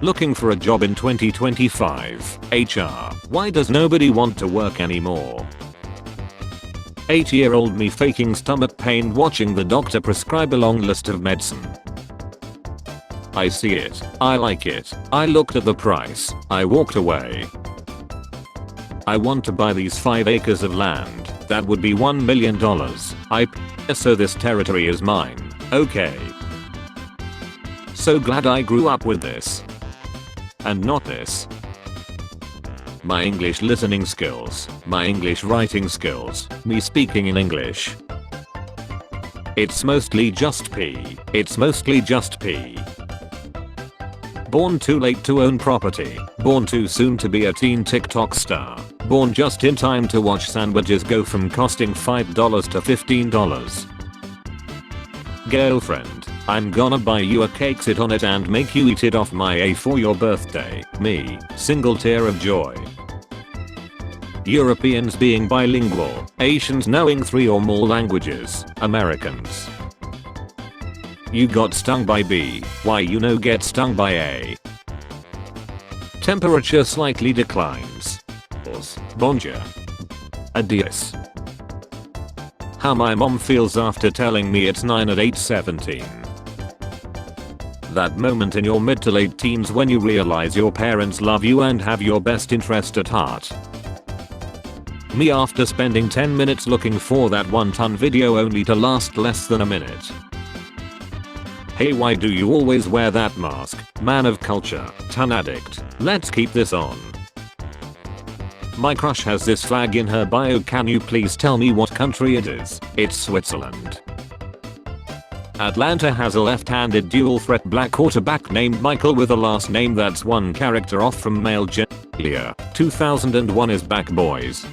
Looking for a job in 2025. HR. Why does nobody want to work anymore? 8-year-old me faking stomach pain watching the doctor prescribe a long list of medicine. I see it. I like it. I looked at the price. I walked away. I want to buy these 5 acres of land. That would be $1 million. So this territory is mine. Okay. So glad I grew up with this. And not this. My English listening skills, my English writing skills, me speaking in English. It's mostly just P. It's mostly just P. Born too late to own property. Born too soon to be a teen TikTok star. Born just in time to watch sandwiches go from costing $5 to $15. Girlfriend, I'm gonna buy you a cake, sit on it and make you eat it off my A for your birthday. Me, single tear of joy. Europeans being bilingual, Asians knowing 3 or more languages, Americans. You got stung by B, why you no get stung by A? Temperature slightly declines. Bonjour. Adios. How my mom feels after telling me it's 9 at 8:17. That moment in your mid to late teens when you realize your parents love you and have your best interest at heart. Me after spending 10 minutes looking for that 1-ton video only to last less than a minute. Hey, why do you always wear that mask? Man of culture, ton addict. Let's keep this on. My crush has this flag in her bio, can you please tell me what country it is? It's Switzerland. Atlanta has a left-handed dual threat black quarterback named Michael with a last name that's one character off from male gender. 2001 is back, boys.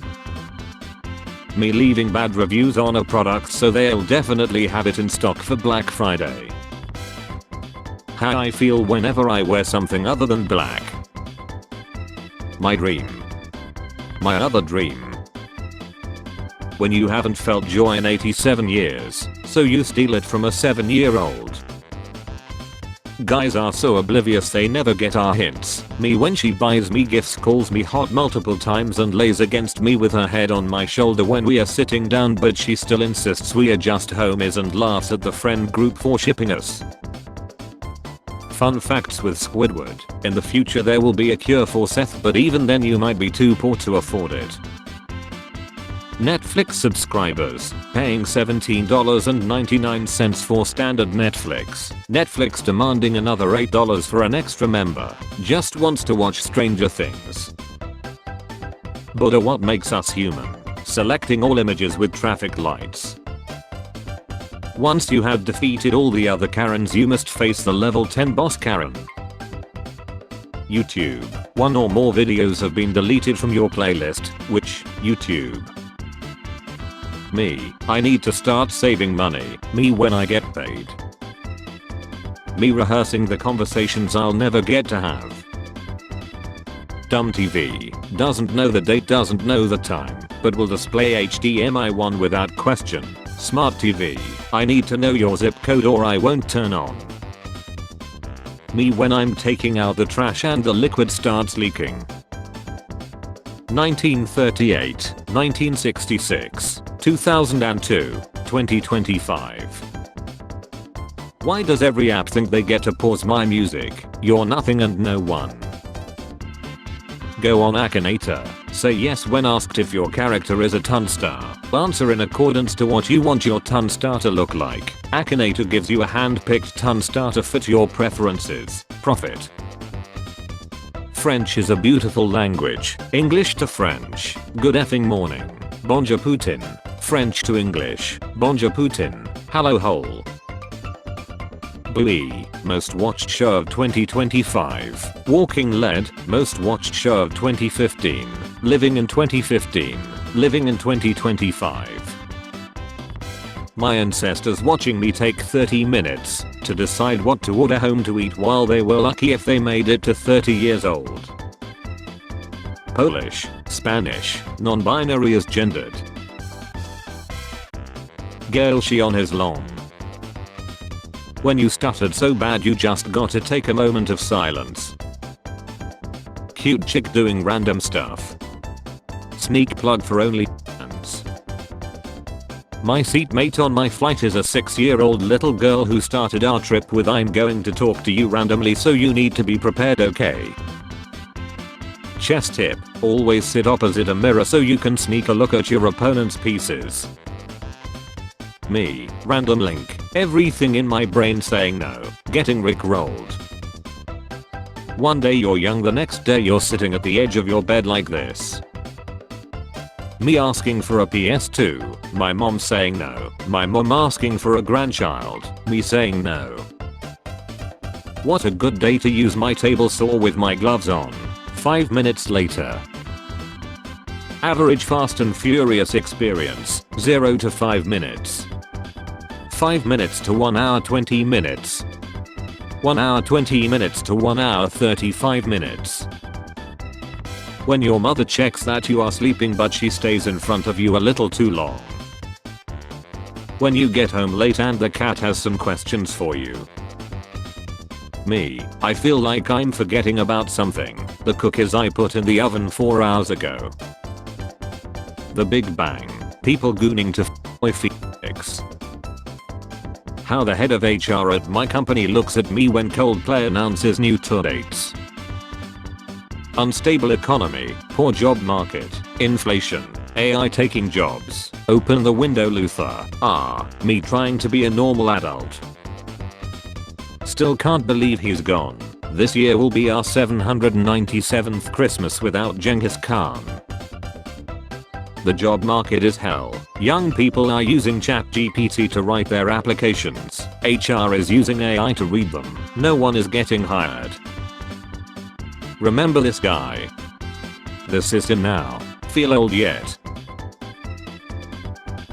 Me leaving bad reviews on a product so they'll definitely have it in stock for Black Friday. How I feel whenever I wear something other than black. My dream. My other dream. When you haven't felt joy in 87 years, so you steal it from a 7-year-old. Guys are so oblivious they never get our hints. Me when she buys me gifts, calls me hot multiple times and lays against me with her head on my shoulder when we are sitting down, but she still insists we are just homies and laughs at the friend group for shipping us. Fun facts with Squidward. In the future there will be a cure for Seth, but even then you might be too poor to afford it. Netflix subscribers paying $17.99 for standard Netflix. Netflix demanding another $8 for an extra member. Just wants to watch Stranger Things. But what makes us human? Selecting all images with traffic lights. Once you have defeated all the other Karens, you must face the level 10 boss Karen. YouTube. 1 or more videos have been deleted from your playlist. Which YouTube? Me. I need to start saving money. Me when I get paid. Me rehearsing the conversations I'll never get to have. Dumb TV. Doesn't know the date, doesn't know the time, but will display HDMI 1 without question. Smart TV. I need to know your zip code or I won't turn on. Me when I'm taking out the trash and the liquid starts leaking. 1938, 1966, 2002, 2025. Why does every app think they get to pause my music? You're nothing and no one. Go on Akinator. Say yes when asked if your character is a ton star. Answer in accordance to what you want your ton star to look like. Akinator gives you a hand-picked ton star to fit your preferences. Profit. French is a beautiful language. English to French. Good effing morning. Bonjour Putin. French to English. Bonjour Putin. Hello hole. Bluey. Most watched show of 2025. Walking Lead. Most watched show of 2015. Living in 2015. Living in 2025. My ancestors watching me take 30 minutes to decide what to order home to eat while they were lucky if they made it to 30 years old. Polish, Spanish, non-binary is gendered. Girl, she on his lawn. When you stuttered so bad you just got to take a moment of silence. cute chick doing random stuff. Sneak plug for only fans. My seatmate on my flight is a 6-year-old little girl who started our trip with "I'm going to talk to you randomly so you need to be prepared, okay?" Chess tip, always sit opposite a mirror so you can sneak a look at your opponent's pieces. Me, random link, everything in my brain saying no, getting rickrolled. One day you're young, the next day you're sitting at the edge of your bed like this. Me asking for a PS2, my mom saying no, my mom asking for a grandchild, me saying no. What a good day to use my table saw with my gloves on. 5 minutes later. Average Fast and Furious experience, 0 to 5 minutes. 5 minutes to 1 hour 20 minutes. 1 hour 20 minutes to 1 hour 35 minutes. When your mother checks that you are sleeping but she stays in front of you a little too long. When you get home late and the cat has some questions for you. Me, I feel like I'm forgetting about something, the cookies I put in the oven 4 hours ago. The Big Bang, people gooning to Phoenix. How the head of HR at my company looks at me when Coldplay announces new tour dates. Unstable economy, poor job market, inflation, AI taking jobs, open the window Luther, me trying to be a normal adult. Still can't believe he's gone. This year will be our 797th Christmas without Genghis Khan. The job market is hell. Young people are using ChatGPT to write their applications. HR is using AI to read them. No one is getting hired. Remember this guy? The system now. Feel old yet?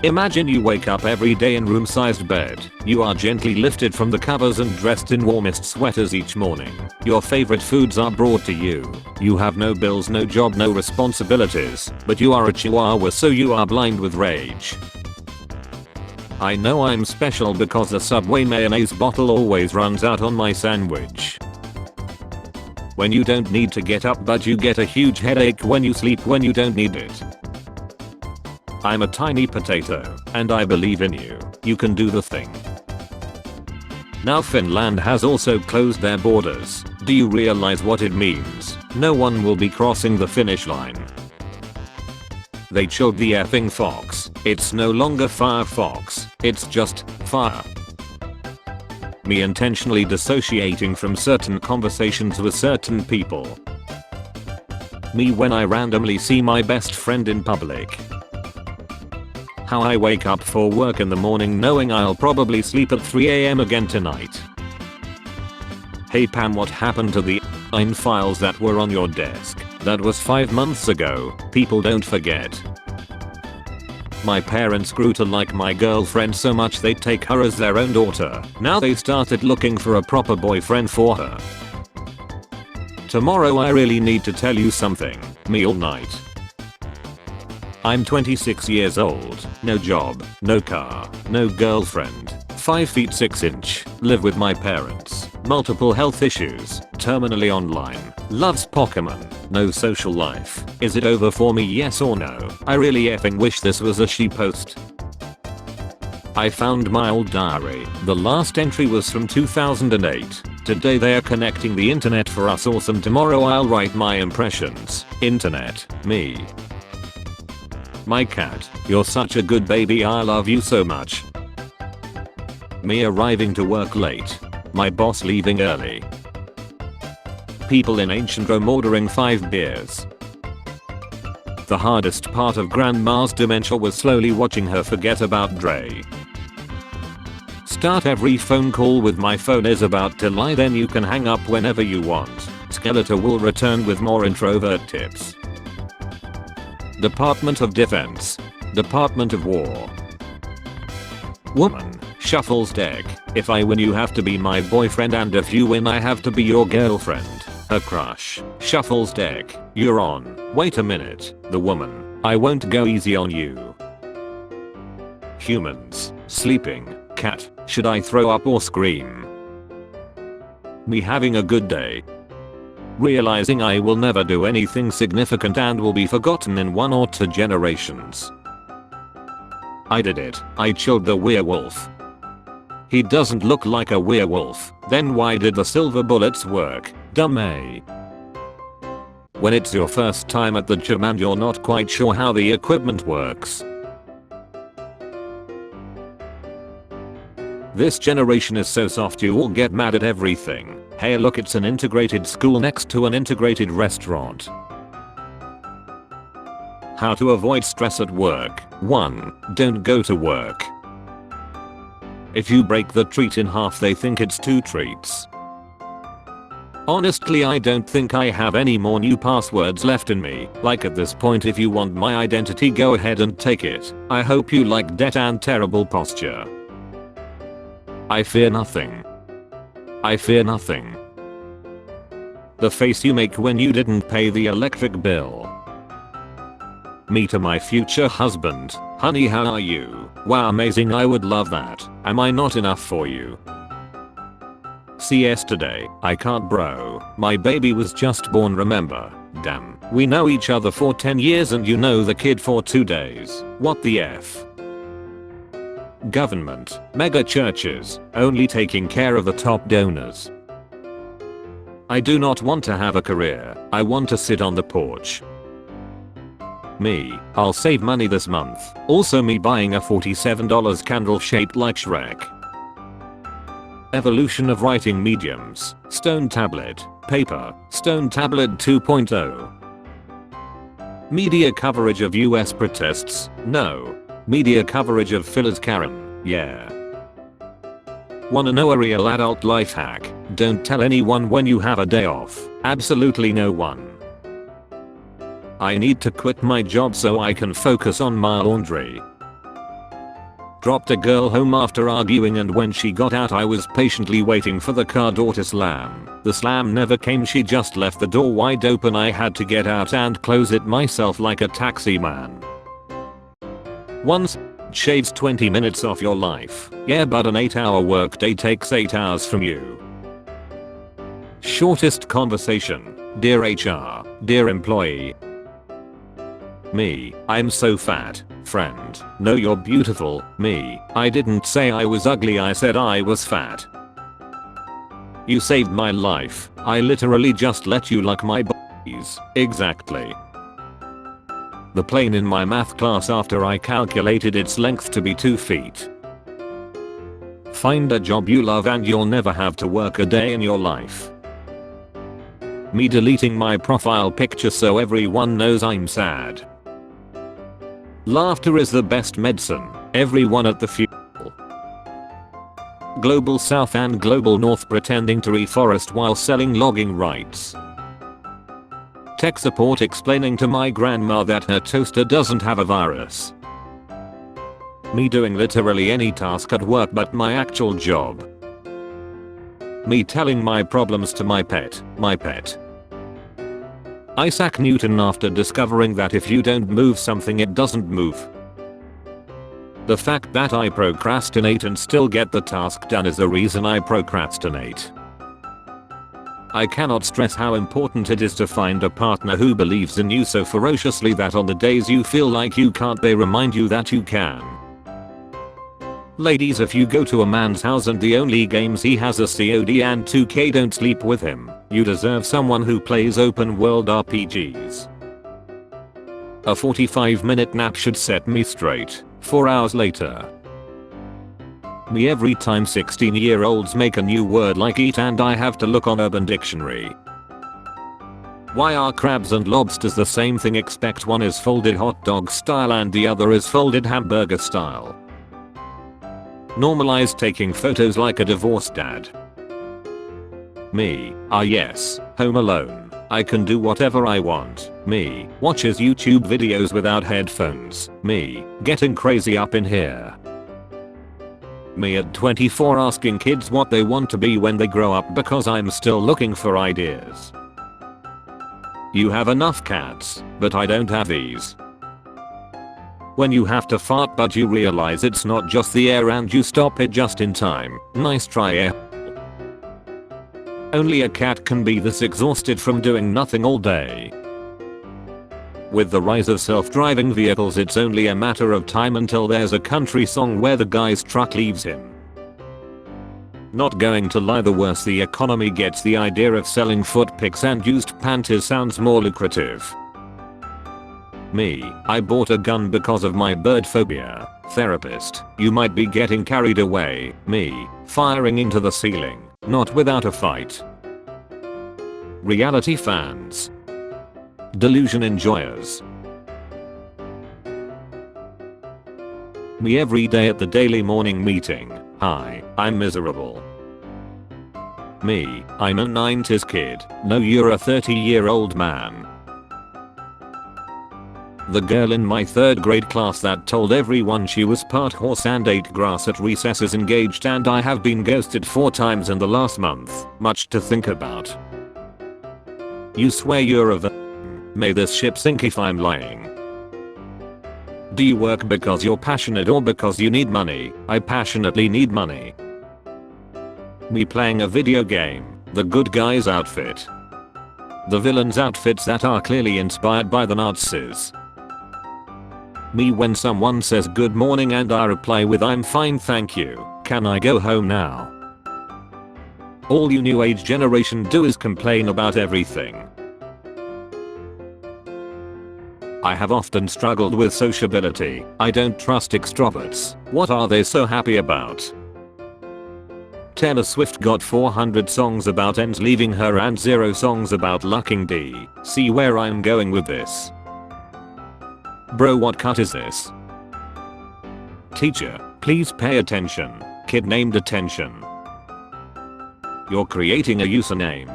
Imagine you wake up every day in room-sized bed. You are gently lifted from the covers and dressed in warmest sweaters each morning. Your favorite foods are brought to you. You have no bills, no job, no responsibilities, but you are a chihuahua so you are blind with rage. I know I'm special because the Subway mayonnaise bottle always runs out on my sandwich. When you don't need to get up but you get a huge headache when you sleep when you don't need it. I'm a tiny potato, and I believe in you. You can do the thing. Now Finland has also closed their borders. Do you realize what it means? No one will be crossing the finish line. They killed the effing fox. It's no longer Firefox, it's just fire. Me intentionally dissociating from certain conversations with certain people. Me when I randomly see my best friend in public. How I wake up for work in the morning knowing I'll probably sleep at 3 AM again tonight. Hey Pam, what happened to the files that were on your desk? That was 5 months ago, people don't forget. My parents grew to like my girlfriend so much they'd take her as their own daughter. Now they started looking for a proper boyfriend for her. Tomorrow I really need to tell you something, me all night. I'm 26 years old, no job, no car, no girlfriend, 5 feet 6 inch, live with my parents, multiple health issues, terminally online, loves Pokemon, no social life. Is it over for me, yes or no? I really effing wish this was a she post. I found my old diary. The last entry was from 2008. Today they are connecting the internet for us, awesome. Tomorrow I'll write my impressions. Internet, me. My cat, you're such a good baby, I love you so much. Me arriving to work late. My boss leaving early. People in ancient Rome ordering 5 beers. The hardest part of Grandma's dementia was slowly watching her forget about Dre. Start every phone call with my phone is about to lie, then you can hang up whenever you want. Skeletor will return with more introvert tips. Department of Defense. Department of War. Woman, shuffles deck. If I win you have to be my boyfriend and if you win I have to be your girlfriend. Her crush. Shuffles deck. You're on. Wait a minute. The woman. I won't go easy on you. Humans. Sleeping. Cat. Should I throw up or scream? Me having a good day. realizing I will never do anything significant and will be forgotten in 1 or 2 generations. I did it. I killed the werewolf. He doesn't look like a werewolf. Then why did the silver bullets work? Dumb A. When it's your first time at the gym and you're not quite sure how the equipment works. This generation is so soft you all get mad at everything. Hey look, it's an integrated school next to an integrated restaurant. How to avoid stress at work. 1. Don't go to work. If you break the treat in half they think it's 2 treats. Honestly, I don't think I have any more new passwords left in me. Like at this point, if you want my identity, go ahead and take it. I hope you like debt and terrible posture. I fear nothing. I fear nothing. The face you make when you didn't pay the electric bill. Me to my future husband. Honey, how are you? Wow, amazing, I would love that. Am I not enough for you? See, yesterday, I can't bro. My baby was just born, remember? Damn. We know each other for 10 years and you know the kid for 2 days. What the F? Government, mega churches, only taking care of the top donors. I do not want to have a career. I want to sit on the porch. Me, I'll save money this month. Also me buying a $47 candle shaped like Shrek. Evolution of writing mediums. Stone tablet. Paper. Stone tablet 2.0. Media coverage of US protests. No. Media coverage of Phil's Karen. Yeah. Wanna know a real adult life hack? Don't tell anyone when you have a day off. Absolutely no one. I need to quit my job so I can focus on my laundry. Dropped a girl home after arguing, and when she got out I was patiently waiting for the car door to slam. The slam never came, she just left the door wide open. I had to get out and close it myself like a taxi man. Once shaves 20 minutes off your life. Yeah, but an 8-hour workday takes 8 hours from you. Shortest conversation. Dear HR, dear employee. Me, I'm so fat. Friend, no, you're beautiful. Me, I didn't say I was ugly, I said I was fat. You saved my life. I literally just let you lick my b****s. Exactly. The plane in my math class after I calculated its length to be 2 feet. Find a job you love and you'll never have to work a day in your life. Me deleting my profile picture so everyone knows I'm sad. Laughter is the best medicine. Everyone at the funeral. Global South and Global North pretending to reforest while selling logging rights. Tech support explaining to my grandma that her toaster doesn't have a virus. Me doing literally any task at work but my actual job. Me telling my problems to my pet. Isaac Newton after discovering that if you don't move something it doesn't move. The fact that I procrastinate and still get the task done is the reason I procrastinate. I cannot stress how important it is to find a partner who believes in you so ferociously that on the days you feel like you can't they remind you that you can. Ladies, if you go to a man's house and the only games he has are COD and 2K, don't sleep with him. You deserve someone who plays open world RPGs. A 45-minute nap should set me straight. 4 hours later. Me every time 16-year-olds make a new word like eat and I have to look on Urban Dictionary. Why are crabs and lobsters the same thing except one is folded hot dog style and the other is folded hamburger style? Normalize taking photos like a divorced dad. Me, yes, Home Alone. I can do whatever I want. Me, watches YouTube videos without headphones. Me, getting crazy up in here. Me at 24 asking kids what they want to be when they grow up because I'm still looking for ideas. You have enough cats, but I don't have these. When you have to fart but you realize it's not just the air and you stop it just in time. Nice try, air. Only a cat can be this exhausted from doing nothing all day. With the rise of self-driving vehicles, it's only a matter of time until there's a country song where the guy's truck leaves him. Not going to lie, the worse the economy gets, the idea of selling foot picks and used panties sounds more lucrative. Me, I bought a gun because of my bird phobia. Therapist, you might be getting carried away. Me, firing into the ceiling, not without a fight. Reality fans. Delusion enjoyers. Me every day at the daily morning meeting. Hi, I'm miserable. Me, I'm a 90s kid. No, you're a 30-year-old man. The girl in my 3rd grade class that told everyone she was part horse and ate grass at recess is engaged, and I have been ghosted 4 times in the last month. Much to think about. You swear you're a May this ship sink if I'm lying. Do you work because you're passionate or because you need money? I passionately need money. Me playing a video game. The good guy's outfit. The villain's outfits that are clearly inspired by the Nazis. Me when someone says good morning and I reply with I'm fine thank you. Can I go home now? All you new age generation do is complain about everything. I have often struggled with sociability. I don't trust extroverts. What are they so happy about? Taylor Swift got 400 songs about ends leaving her and 0 songs about lucking D. See where I'm going with this? Bro, what cut is this? Teacher, please pay attention. Kid named attention. You're creating a username.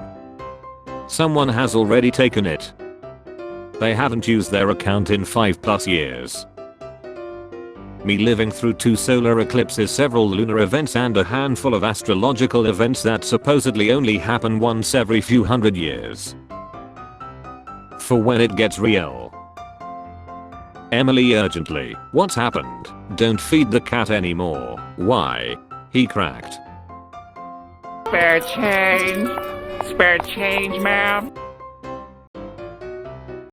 Someone has already taken it. They haven't used their account in 5+ years. Me living through 2 solar eclipses, several lunar events and a handful of astrological events that supposedly only happen once every few hundred years. For when it gets real. Emily urgently, what's happened? Don't feed the cat anymore. Why? He cracked. Spare change. Spare change, ma'am.